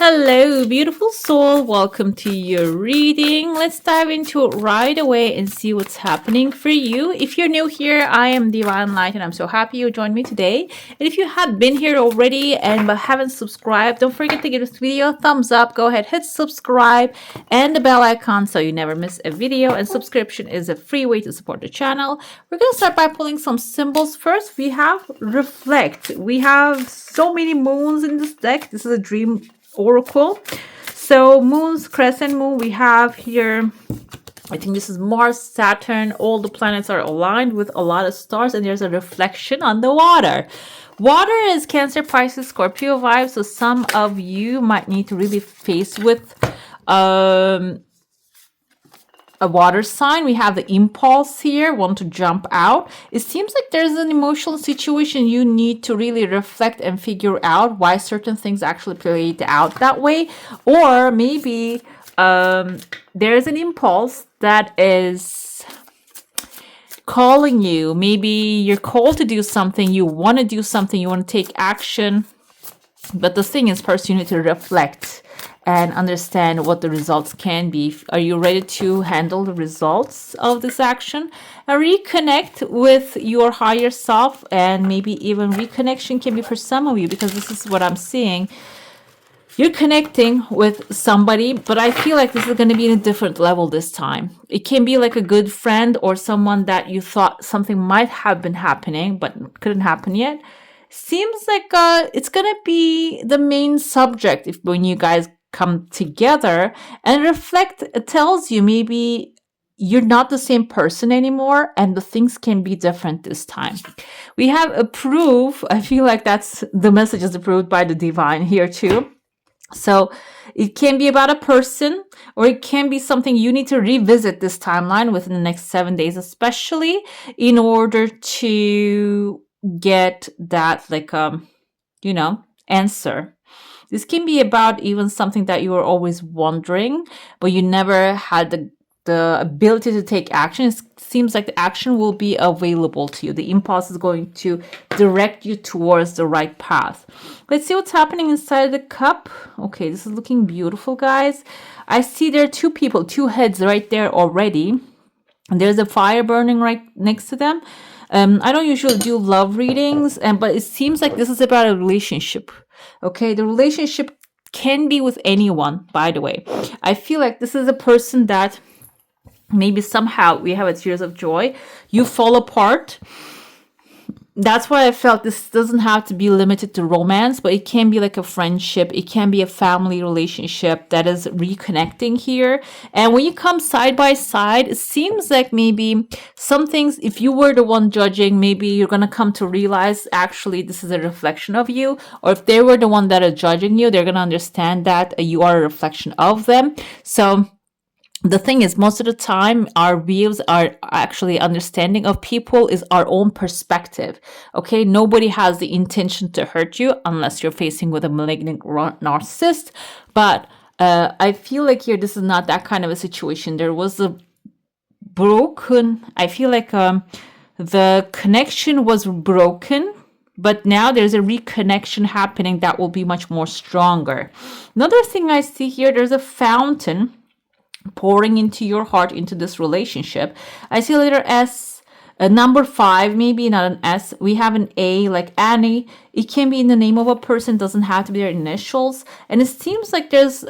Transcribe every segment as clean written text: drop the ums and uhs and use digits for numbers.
Hello, beautiful soul. Welcome to your reading. Let's dive into it right away and see what's happening for you. If you're new here, I am Divine Light and I'm so happy you joined me today. And if you have been here already and but haven't subscribed, don't forget to give this video a thumbs up. Go ahead, hit subscribe and the bell icon so you never miss a video. And subscription is a free way to support the channel. We're going to start by pulling some symbols. First, we have reflect. We have so many moons in this deck. This is a dream oracle. So moons, crescent moon, we have here, I think this is Mars, Saturn, all the planets are aligned with a lot of stars, and there's a reflection on the water. Water is Cancer, Pisces, Scorpio vibes, so some of you might need to really face with a water sign. We have the impulse here, want to jump out. It seems like there's an emotional situation you need to really reflect and figure out why certain things actually played out that way. Or maybe there's an impulse that is calling you. Maybe you're called to do something, you want to do something, you want to take action. But the thing is, first you need to reflect and understand what the results can be. Are you ready to handle the results of this action? And reconnect with your higher self, and maybe even reconnection can be for some of you, because this is what I'm seeing. You're connecting with somebody, but I feel like this is going to be in a different level this time. It can be like a good friend or someone that you thought something might have been happening, but couldn't happen yet. Seems like it's going to be the main subject when you guys come together and reflect. It tells you maybe you're not the same person anymore and the things can be different this time. We have approve. I feel like that's the message is approved by the divine here too. So it can be about a person, or it can be something you need to revisit this timeline within the next 7 days, especially in order to get that answer. This can be about even something that you were always wondering, but you never had the ability to take action. It seems like the action will be available to you. The impulse is going to direct you towards the right path. Let's see what's happening inside the cup. Okay, this is looking beautiful, guys. I see there are two people, two heads right there already. And there's a fire burning right next to them. I don't usually do love readings, but it seems like this is about a relationship. Okay, the relationship can be with anyone, by the way. I feel like this is a person that maybe somehow we have a tears of joy. You fall apart. That's why I felt this doesn't have to be limited to romance, but it can be like a friendship. It can be a family relationship that is reconnecting here. And when you come side by side, it seems like maybe some things, if you were the one judging, maybe you're going to come to realize actually this is a reflection of you. Or if they were the one that are judging you, they're going to understand that you are a reflection of them. So the thing is, most of the time, our views are actually understanding of people is our own perspective. Okay, nobody has the intention to hurt you unless you're facing with a malignant narcissist. But I feel like here, this is not that kind of a situation. There was a broken, I feel like the connection was broken. But now there's a reconnection happening that will be much more stronger. Another thing I see here, there's a fountain pouring into your heart, into this relationship. I see a letter S, a number 5, maybe not an S. We have an A, like Annie. It can be in the name of a person, doesn't have to be their initials. And it seems like there's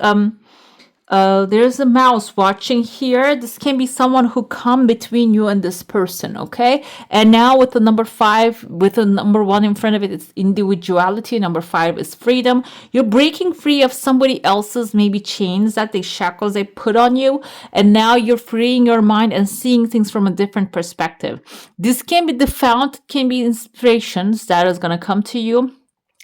a mouse watching here. This can be someone who come between you and this person, okay? And now with the number 5, with the number 1 in front of it, it's individuality. Number 5 is freedom. You're breaking free of somebody else's maybe chains, that they shackles they put on you. And now you're freeing your mind and seeing things from a different perspective. This can be the fount, can be inspirations that is going to come to you.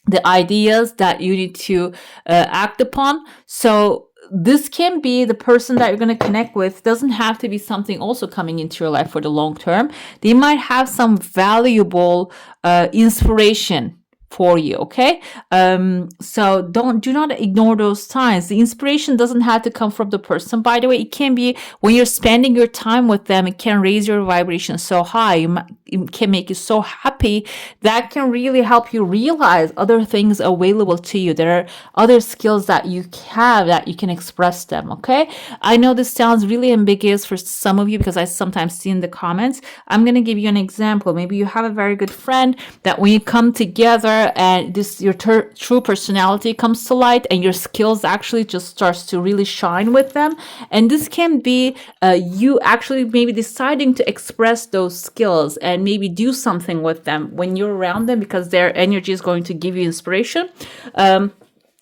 The ideas that you need to act upon. So this can be the person that you're going to connect with. Doesn't have to be something also coming into your life for the long term. They might have some valuable inspiration for you. Okay. So do not ignore those signs. The inspiration doesn't have to come from the person. By the way, it can be when you're spending your time with them, it can raise your vibration so high. It can make you so happy. That can really help you realize other things available to you. There are other skills that you have that you can express them. Okay. I know this sounds really ambiguous for some of you because I sometimes see in the comments. I'm going to give you an example. Maybe you have a very good friend that when you come together and your true personality comes to light and your skills actually just starts to really shine with them. And this can be you actually maybe deciding to express those skills and maybe do something with them when you're around them because their energy is going to give you inspiration.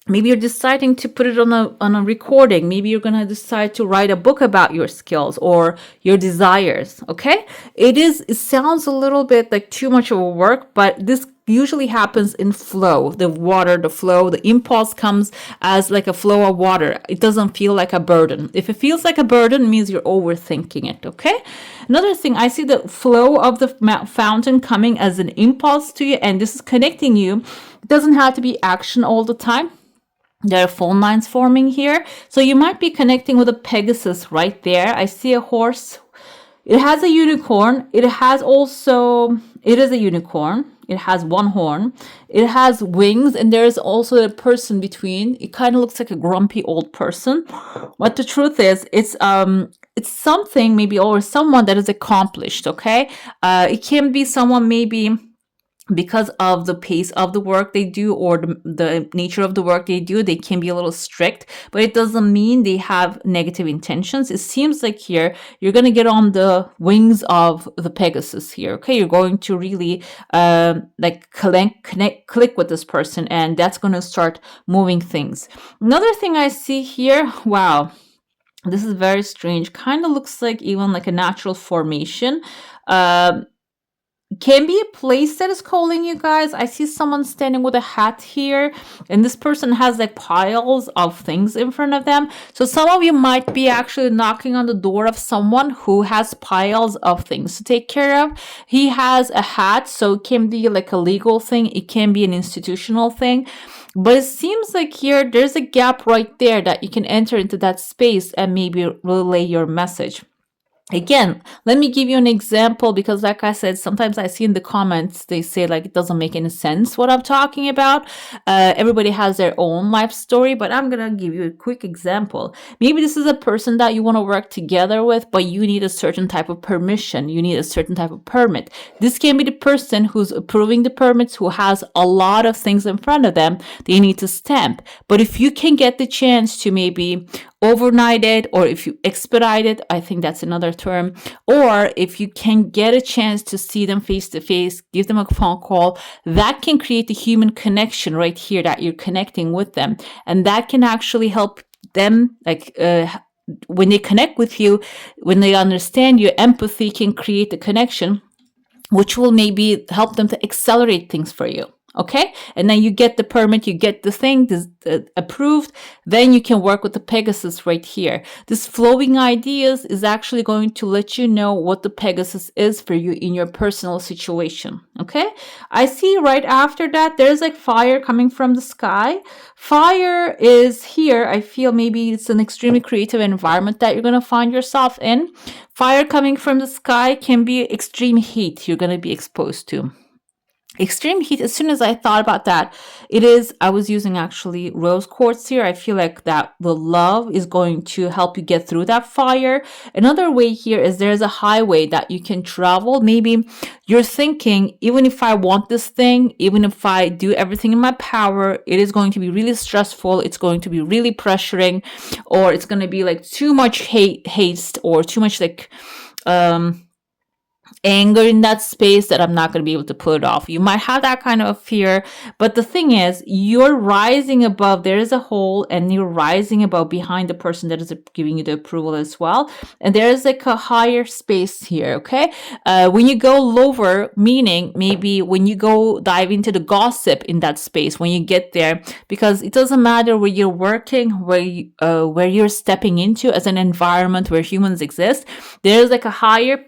Maybe you're deciding to put it on a recording. Maybe you're going to decide to write a book about your skills or your desires. Okay. It sounds a little bit like too much of a work, but this usually happens in flow. The impulse comes as like a flow of water. It doesn't feel like a burden. If it feels like a burden, it means you're overthinking it. Okay. Another thing, I see the flow of the fountain coming as an impulse to you, and this is connecting you. It doesn't have to be action all the time. There are phone lines forming here. So you might be connecting with a Pegasus right there. I see a horse. It has a unicorn. It is a unicorn. It has one horn. It has wings, and there's also a person between. It kind of looks like a grumpy old person. But the truth is, it's something maybe or someone that is accomplished, okay? It can be someone maybe because of the pace of the work they do or the nature of the work they do, they can be a little strict, but it doesn't mean they have negative intentions. It seems like here you're going to get on the wings of the Pegasus here. Okay, you're going to really click with this person, and that's going to start moving things. Another thing I see here, wow, this is very strange. Kind of looks like even like a natural formation. Can be a place that is calling you guys. I see someone standing with a hat here, and this person has like piles of things in front of them. So some of you might be actually knocking on the door of someone who has piles of things to take care of. He has a hat, so it can be like a legal thing. It can be an institutional thing. But it seems like here there's a gap right there that you can enter into that space and maybe relay your message. Again, let me give you an example because like I said, sometimes I see in the comments, they say like it doesn't make any sense what I'm talking about. Everybody has their own life story, but I'm going to give you a quick example. Maybe this is a person that you want to work together with, but you need a certain type of permission. You need a certain type of permit. This can be the person who's approving the permits, who has a lot of things in front of them they need to stamp. But if you can get the chance to maybe overnight it, or if you expedite it, I think that's another term, or if you can get a chance to see them face to face, give them a phone call, that can create a human connection right here that you're connecting with them. And that can actually help them, when they connect with you, when they understand you, empathy can create a connection, which will maybe help them to accelerate things for you. Okay, and then you get the permit, you get the thing approved, then you can work with the Pegasus right here. This flowing ideas is actually going to let you know what the Pegasus is for you in your personal situation. Okay, I see right after that there's like fire coming from the sky. Fire is here. I feel maybe it's an extremely creative environment that you're going to find yourself in. Fire coming from the sky can be extreme heat you're going to be exposed to. Extreme heat, as soon as I thought about that, I was using actually rose quartz here. I feel like that the love is going to help you get through that fire. Another way here is there's a highway that you can travel. Maybe you're thinking, even if I want this thing, even if I do everything in my power, it is going to be really stressful. It's going to be really pressuring, or it's going to be like too much haste or too much anger in that space that I'm not going to be able to pull it off. You might have that kind of fear, but the thing is, you're rising above. There is a hole, and you're rising above behind the person that is giving you the approval as well. And there is like a higher space here. Okay, when you go lower, meaning maybe when you go dive into the gossip in that space, when you get there, because it doesn't matter where you're working, where you're stepping into as an environment where humans exist. There's like a higher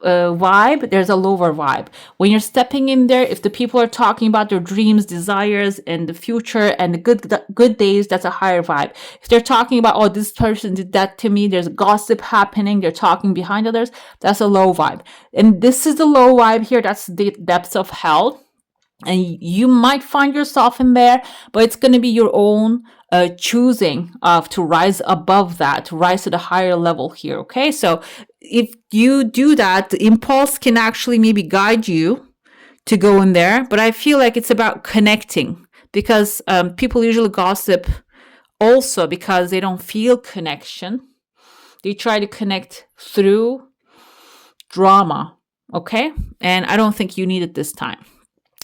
vibe, there's a lower vibe. When you're stepping in there, if the people are talking about their dreams, desires, and the future and the good days, that's a higher vibe. If they're talking about, oh, this person did that to me, there's gossip happening, they're talking behind others, that's a low vibe. And this is the low vibe here, that's the depths of hell. And you might find yourself in there, but it's going to be your own choosing of to rise above that, to rise to the higher level here. Okay, so if you do that, the impulse can actually maybe guide you to go in there, but I feel like it's about connecting, because people usually gossip also because they don't feel connection. They try to connect through drama. Okay, and I don't think you need it this time.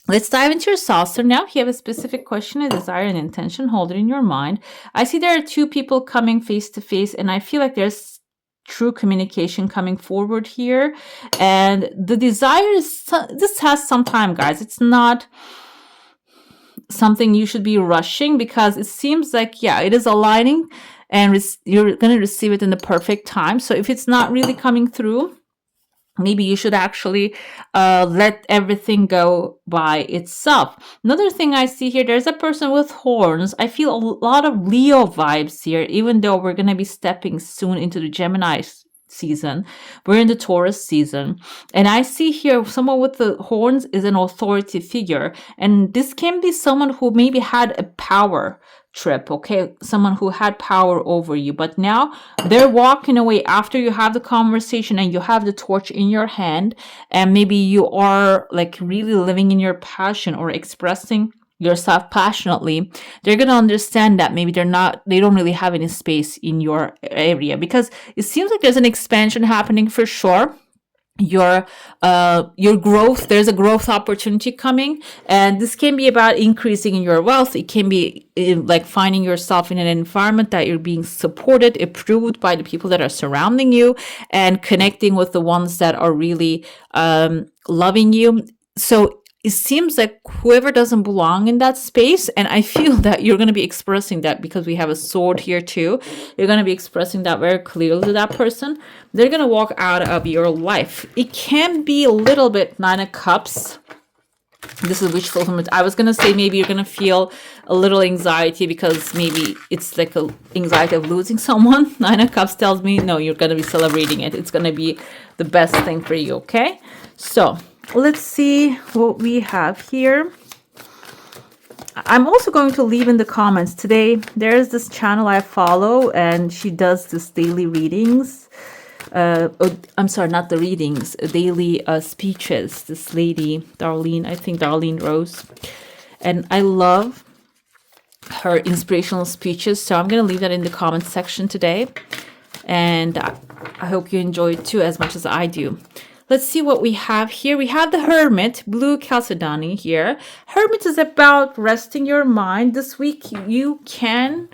Let's dive into your saucer now. If you have a specific question, a desire, an intention, hold it in your mind. I see there are two people coming face to face, and I feel like there's true communication coming forward here. And the desire is, this has some time, guys. It's not something you should be rushing, because it seems like, yeah, it is aligning and you're going to receive it in the perfect time. So if it's not really coming through, maybe you should actually let everything go by itself. Another thing I see here, there's a person with horns. I feel a lot of Leo vibes here, even though we're going to be stepping soon into the Gemini season. We're in the Taurus season. And I see here someone with the horns is an authority figure. And this can be someone who maybe had a power trip, okay, someone who had power over you, but now they're walking away after you have the conversation and you have the torch in your hand, and maybe you are like really living in your passion or expressing yourself passionately. They're going to understand that maybe they don't really have any space in your area, because it seems like there's an expansion happening for sure. Your growth, there's a growth opportunity coming, and this can be about increasing in your wealth. It can be like finding yourself in an environment that you're being supported, approved by the people that are surrounding you, and connecting with the ones that are really loving you. So it seems like whoever doesn't belong in that space, and I feel that you're going to be expressing that, because we have a sword here too. You're going to be expressing that very clearly to that person. They're going to walk out of your life. It can be a little bit Nine of Cups. This is wish fulfillment. I was going to say maybe you're going to feel a little anxiety, because maybe it's like a anxiety of losing someone. Nine of Cups tells me, no, you're going to be celebrating it. It's going to be the best thing for you, okay? So let's see what we have here. I'm also going to leave in the comments today. There's this channel I follow, and she does this daily readings. I'm sorry, not the readings, daily speeches. This lady, Darlene Rose. And I love her inspirational speeches. So I'm going to leave that in the comments section today. And I hope you enjoy it too as much as I do. Let's see what we have here. We have the Hermit, blue Chalcedony here. Hermit is about resting your mind. This week you can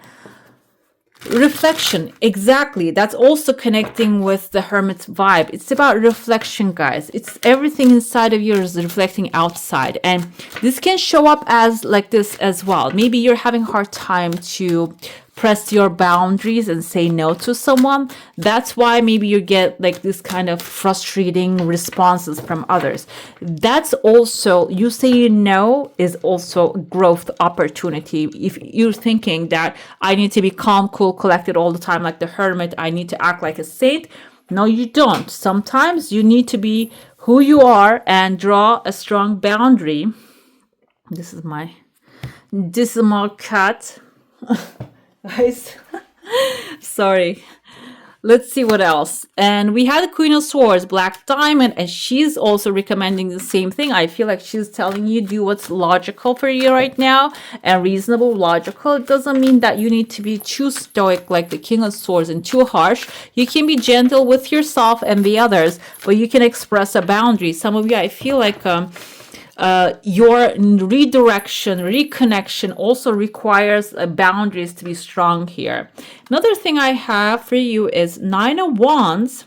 reflection. Exactly. That's also connecting with the Hermit's vibe. It's about reflection, guys. It's everything inside of you is reflecting outside. And this can show up as like this as well. Maybe you're having a hard time to press your boundaries and say no to someone. That's why maybe you get like this kind of frustrating responses from others. That's also, you saying no is also a growth opportunity. If you're thinking that I need to be calm, cool, collected all the time like the Hermit, I need to act like a saint. No, you don't. Sometimes you need to be who you are and draw a strong boundary. This is my cat. Guys, sorry. Let's see what else. And we had the Queen of Swords, Black Diamond, and she's also recommending the same thing. I feel like she's telling you do what's logical for you right now, and reasonable, logical. It doesn't mean that you need to be too stoic like the King of Swords and too harsh. You can be gentle with yourself and the others, but you can express a boundary. Some of you, I feel like your redirection, reconnection also requires boundaries to be strong here. Another thing I have for you is Nine of Wands.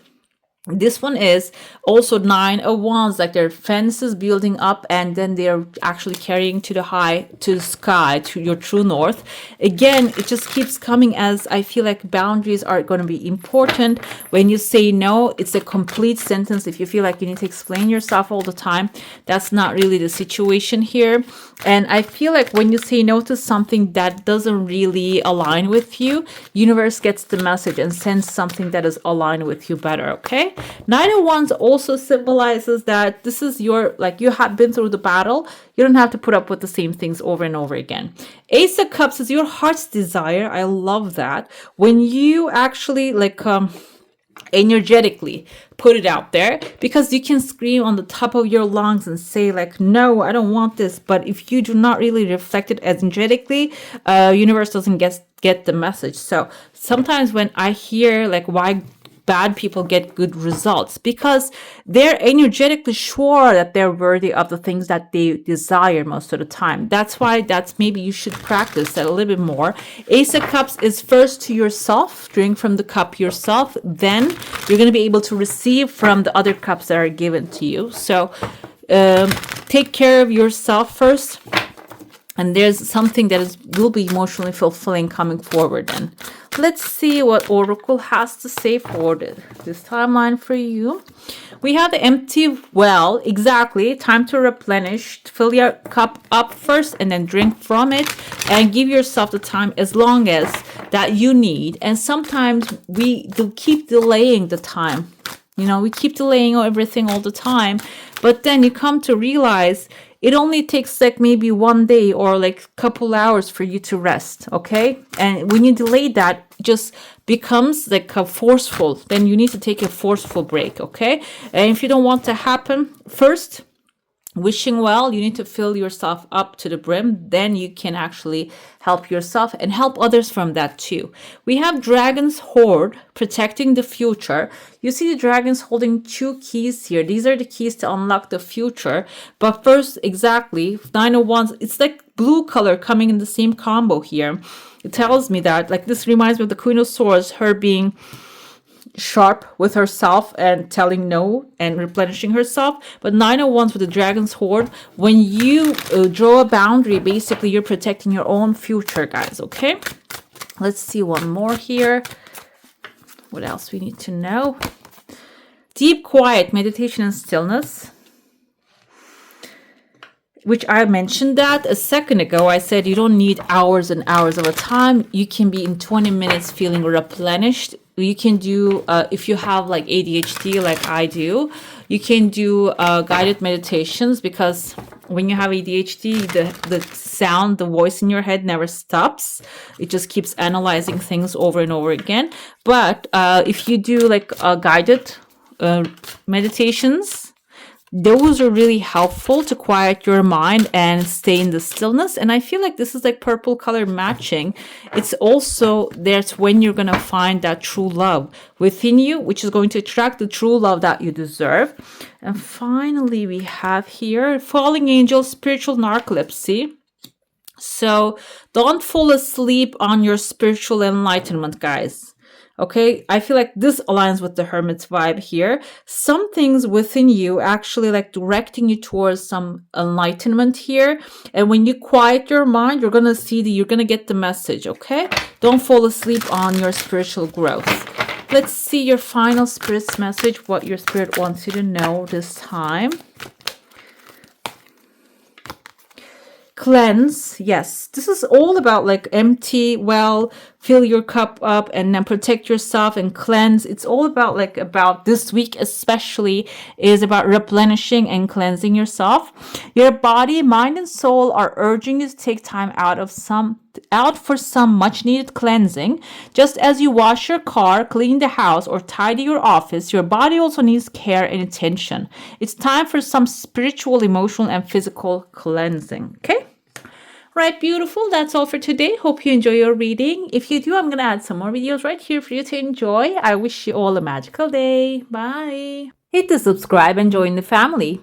This one is also 9 of Wands, like their fences building up and then they're actually carrying to the sky, to your true north. Again, it just keeps coming as I feel like boundaries are going to be important. When you say no, it's a complete sentence. If you feel like you need to explain yourself all the time, that's not really the situation here. And I feel like when you say no to something that doesn't really align with you, universe gets the message and sends something that is aligned with you better, okay? 9 of Wands also symbolizes that this is your, like, you have been through the battle. You don't have to put up with the same things over and over again. Ace of Cups is your heart's desire. I love that. When you actually energetically put it out there, because you can scream on the top of your lungs and say like, no, I don't want this. But if you do not really reflect it as energetically, universe doesn't get the message. So sometimes when I hear like why bad people get good results, because they're energetically sure that they're worthy of the things that they desire most of the time. That's why maybe you should practice that a little bit more. Ace of Cups is first to yourself. Drink from the cup yourself, then you're going to be able to receive from the other cups that are given to you. So take care of yourself first, and there's something that will be emotionally fulfilling coming forward. Then let's see what Oracle has to say for this timeline for you. We have the empty well. Exactly. Time to replenish. Fill your cup up first and then drink from it, and give yourself the time as long as that you need. And sometimes we do keep delaying the time. You know, we keep delaying everything all the time, but then you come to realize it only takes like maybe one day or like a couple hours for you to rest, okay? And when you delay that, it just becomes like a forceful. Then you need to take a forceful break, okay? And if you don't want to happen, first, wishing well, you need to fill yourself up to the brim. Then you can actually help yourself and help others from that too. We have Dragon's Hoard, protecting the future. You see the dragons holding 2 keys here. These are the keys to unlock the future. But first, exactly, 9 of Wands, it's like blue color coming in the same combo here. It tells me that, like, this reminds me of the Queen of Swords, her being sharp with herself and telling no and replenishing herself. But 9 of Wands with the Dragon's Hoard, when you draw a boundary, basically you're protecting your own future, guys, okay? Let's see one more here. What else we need to know? Deep quiet, meditation and stillness, which I mentioned that a second ago. I said you don't need hours and hours of a time. You can be in 20 minutes feeling replenished. You can do, if you have like ADHD like I do, you can do guided meditations, because when you have ADHD, the sound, the voice in your head never stops. It just keeps analyzing things over and over again. But if you do like guided meditations, those are really helpful to quiet your mind and stay in the stillness. And I feel like this is like purple color matching. It's also, that's when you're going to find that true love within you, which is going to attract the true love that you deserve. And finally, we have here Falling Angel, spiritual narcolepsy. So don't fall asleep on your spiritual enlightenment, guys. Okay, I feel like this aligns with the Hermit's vibe here. Some things within you actually like directing you towards some enlightenment here. And when you quiet your mind, you're going to see you're going to get the message, okay? Don't fall asleep on your spiritual growth. Let's see your final spirit's message, what your spirit wants you to know this time. Cleanse. Yes, this is all about like empty well, fill your cup up and then protect yourself and cleanse. It's all about about this week especially is about replenishing and cleansing yourself. Your body, mind and soul are urging you to take time out for some much needed cleansing. Just as you wash your car, clean the house, or tidy your office, your body also needs care and attention. It's time for some spiritual, emotional, and physical cleansing. Okay? Right, beautiful. That's all for today. Hope you enjoy your reading. If you do, I'm going to add some more videos right here for you to enjoy. I wish you all a magical day. Bye. Hit the subscribe and join the family.